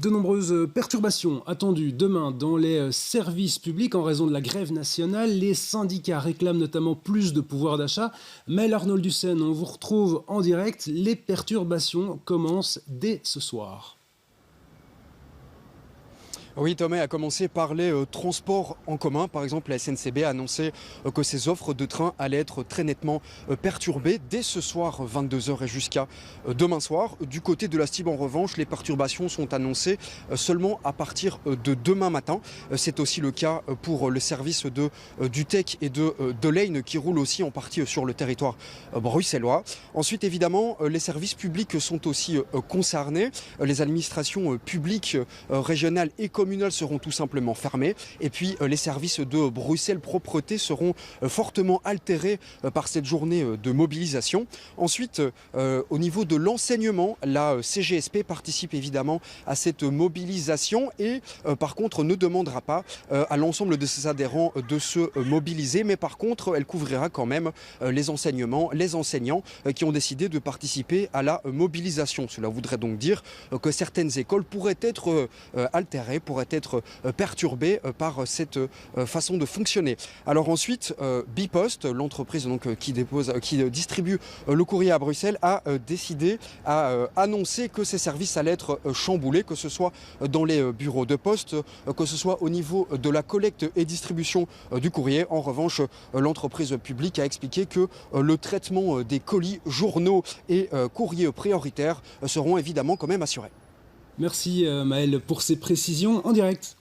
De nombreuses perturbations attendues demain dans les services publics en raison de la grève nationale. Les syndicats réclament notamment plus de pouvoir d'achat. Maëlle Arnauld Ducène, on vous retrouve en direct. Les perturbations commencent dès ce soir. Oui, Thomas, a commencé par les transports en commun. Par exemple, la SNCB a annoncé que ses offres de train allaient être très nettement perturbées dès ce soir 22 h et jusqu'à demain soir. Du côté de la STIB, en revanche, les perturbations sont annoncées seulement à partir de demain matin. C'est aussi le cas pour le service du TEC et de Lane qui roule aussi en partie sur le territoire bruxellois. Ensuite, évidemment, les services publics sont aussi concernés. Les administrations publiques régionales et communales seront tout simplement fermées. Et puis les services de Bruxelles Propreté seront fortement altérés par cette journée de mobilisation. Ensuite, au niveau de l'enseignement, la CGSP participe évidemment à cette mobilisation et par contre ne demandera pas à l'ensemble de ses adhérents de se mobiliser, mais par contre elle couvrira quand même les enseignements, les enseignants qui ont décidé de participer à la mobilisation. Cela voudrait donc dire que certaines écoles pourraient être altérées, pourraient être perturbées par cette façon de fonctionner. Alors ensuite, Bipost, l'entreprise qui distribue le courrier à Bruxelles, a décidé, a annoncé que ses services allaient être chamboulés, que ce soit dans les bureaux de poste, que ce soit au niveau de la collecte et distribution du courrier. En revanche, l'entreprise publique a expliqué que le traitement des colis, journaux et courriers prioritaires seront évidemment quand même assurés. Merci Maëlle pour ces précisions en direct.